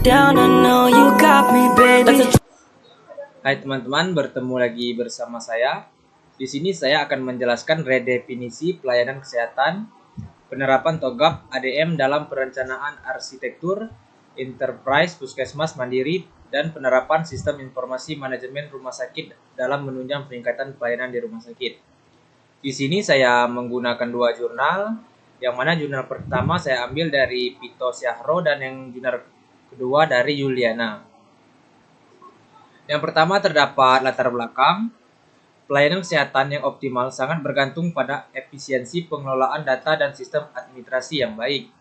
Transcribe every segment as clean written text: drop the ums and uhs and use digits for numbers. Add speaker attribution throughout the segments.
Speaker 1: down, I know you got me, baby.
Speaker 2: Hai teman-teman, bertemu lagi bersama saya. Di sini saya akan menjelaskan redefinisi pelayanan kesehatan, penerapan TOGAP ADM dalam perencanaan arsitektur, enterprise puskesmas mandiri, dan penerapan sistem informasi manajemen rumah sakit dalam menunjang peningkatan pelayanan di rumah sakit. Di sini saya menggunakan dua jurnal, yang mana jurnal pertama saya ambil dari Pito Syahro dan yang jurnal kedua dari Yuliana. Yang pertama terdapat latar belakang. Pelayanan kesehatan yang optimal sangat bergantung pada efisiensi pengelolaan data dan sistem administrasi yang baik.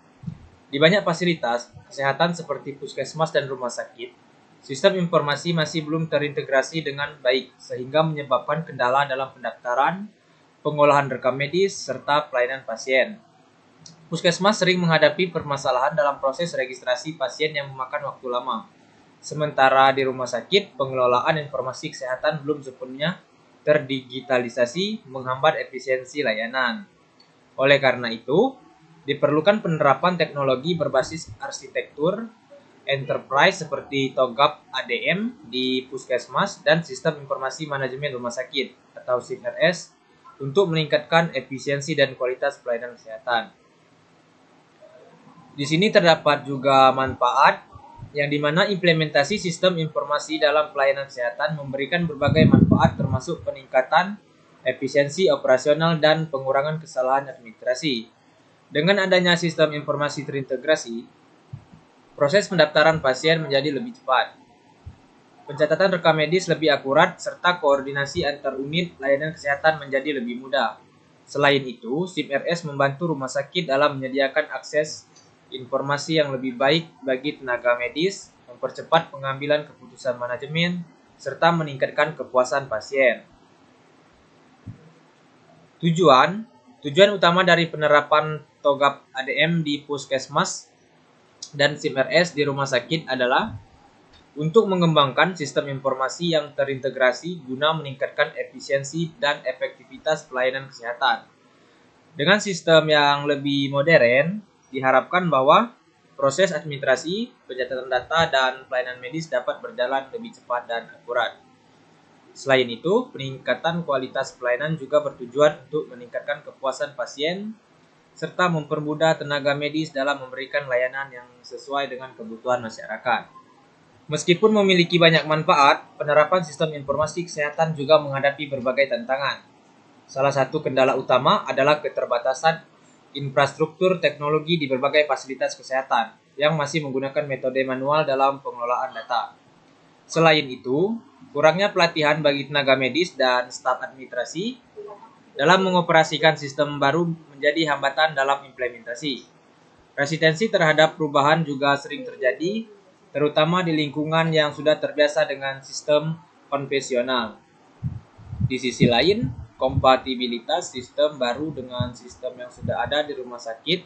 Speaker 2: Di banyak fasilitas kesehatan seperti puskesmas dan rumah sakit, sistem informasi masih belum terintegrasi dengan baik sehingga menyebabkan kendala dalam pendaftaran, pengolahan rekam medis, serta pelayanan pasien. Puskesmas sering menghadapi permasalahan dalam proses registrasi pasien yang memakan waktu lama. Sementara di rumah sakit, pengelolaan informasi kesehatan belum sepenuhnya terdigitalisasi, menghambat efisiensi layanan. Oleh karena itu, diperlukan penerapan teknologi berbasis arsitektur enterprise seperti TOGAP ADM di puskesmas dan sistem informasi manajemen rumah sakit atau SIMRS untuk meningkatkan efisiensi dan kualitas pelayanan kesehatan. Di sini terdapat juga manfaat yang dimana implementasi sistem informasi dalam pelayanan kesehatan memberikan berbagai manfaat termasuk peningkatan efisiensi operasional dan pengurangan kesalahan administrasi. Dengan adanya sistem informasi terintegrasi, proses pendaftaran pasien menjadi lebih cepat. Pencatatan rekam medis lebih akurat serta koordinasi antar unit layanan kesehatan menjadi lebih mudah. Selain itu, SIMRS membantu rumah sakit dalam menyediakan akses informasi yang lebih baik bagi tenaga medis, mempercepat pengambilan keputusan manajemen, serta meningkatkan kepuasan pasien. Tujuan utama dari penerapan TOGAP ADM di puskesmas dan SIMRS di rumah sakit adalah untuk mengembangkan sistem informasi yang terintegrasi guna meningkatkan efisiensi dan efektivitas pelayanan kesehatan. Dengan sistem yang lebih modern, diharapkan bahwa proses administrasi, pencatatan data, dan pelayanan medis dapat berjalan lebih cepat dan akurat. Selain itu, peningkatan kualitas pelayanan juga bertujuan untuk meningkatkan kepuasan pasien, serta mempermudah tenaga medis dalam memberikan layanan yang sesuai dengan kebutuhan masyarakat. Meskipun memiliki banyak manfaat, penerapan sistem informasi kesehatan juga menghadapi berbagai tantangan. Salah satu kendala utama adalah keterbatasan infrastruktur teknologi di berbagai fasilitas kesehatan yang masih menggunakan metode manual dalam pengelolaan data. Selain itu, kurangnya pelatihan bagi tenaga medis dan staf administrasi dalam mengoperasikan sistem baru menjadi hambatan dalam implementasi. Resistensi terhadap perubahan juga sering terjadi, terutama di lingkungan yang sudah terbiasa dengan sistem konvensional. Di sisi lain, kompatibilitas sistem baru dengan sistem yang sudah ada di rumah sakit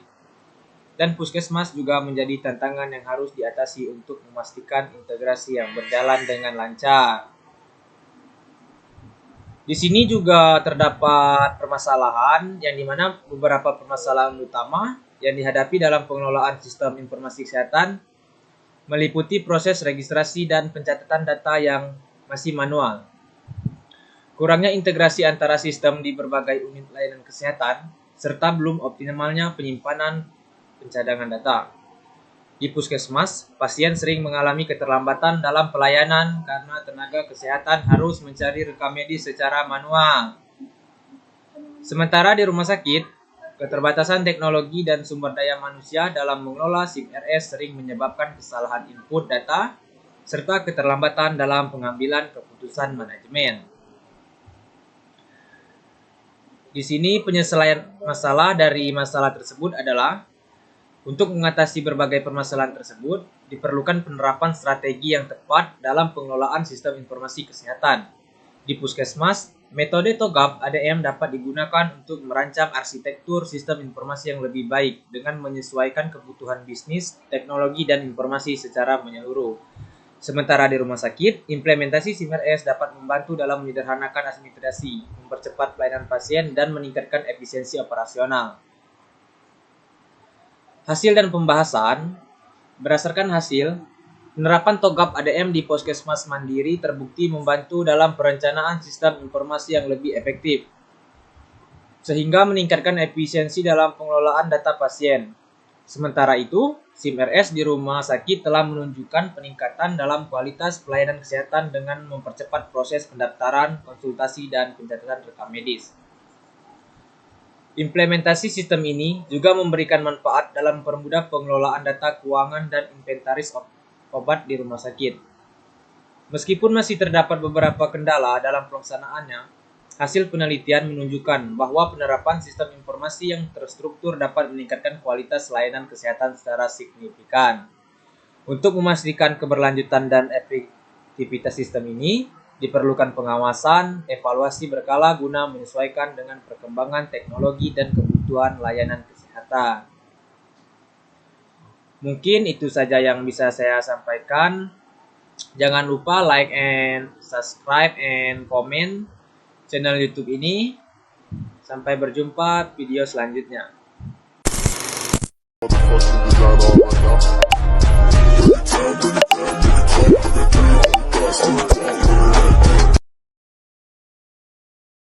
Speaker 2: dan puskesmas juga menjadi tantangan yang harus diatasi untuk memastikan integrasi yang berjalan dengan lancar. Di sini juga terdapat permasalahan yang dimana beberapa permasalahan utama yang dihadapi dalam pengelolaan sistem informasi kesehatan meliputi proses registrasi dan pencatatan data yang masih manual. Kurangnya integrasi antara sistem di berbagai unit layanan kesehatan, serta belum optimalnya penyimpanan pencadangan data. Di puskesmas, pasien sering mengalami keterlambatan dalam pelayanan karena tenaga kesehatan harus mencari rekam medis secara manual. Sementara di rumah sakit, keterbatasan teknologi dan sumber daya manusia dalam mengelola SIMRS sering menyebabkan kesalahan input data, serta keterlambatan dalam pengambilan keputusan manajemen. Di sini penyelesaian masalah dari masalah tersebut adalah untuk mengatasi berbagai permasalahan tersebut diperlukan penerapan strategi yang tepat dalam pengelolaan sistem informasi kesehatan. Di puskesmas, metode TOGAP ADM dapat digunakan untuk merancang arsitektur sistem informasi yang lebih baik dengan menyesuaikan kebutuhan bisnis, teknologi, dan informasi secara menyeluruh. Sementara di rumah sakit, implementasi SIMRS dapat membantu dalam menyederhanakan administrasi, mempercepat pelayanan pasien, dan meningkatkan efisiensi operasional. Hasil dan pembahasan. Berdasarkan hasil, Penerapan Togap ADM di Puskesmas Mandiri terbukti membantu dalam perencanaan sistem informasi yang lebih efektif, sehingga meningkatkan efisiensi dalam pengelolaan data pasien. Sementara itu, SIM-RS di rumah sakit telah menunjukkan peningkatan dalam kualitas pelayanan kesehatan dengan mempercepat proses pendaftaran, konsultasi, dan pencatatan rekam medis. Implementasi sistem ini juga memberikan manfaat dalam mempermudah pengelolaan data keuangan dan inventaris obat di rumah sakit. Meskipun masih terdapat beberapa kendala dalam pelaksanaannya, hasil penelitian menunjukkan bahwa penerapan sistem informasi yang terstruktur dapat meningkatkan kualitas layanan kesehatan secara signifikan. Untuk memastikan keberlanjutan dan efektivitas sistem ini, diperlukan pengawasan, evaluasi berkala guna menyesuaikan dengan perkembangan teknologi dan kebutuhan layanan kesehatan. Mungkin itu saja yang bisa saya sampaikan. Jangan lupa like and subscribe and comment channel YouTube ini. Sampai berjumpa video selanjutnya.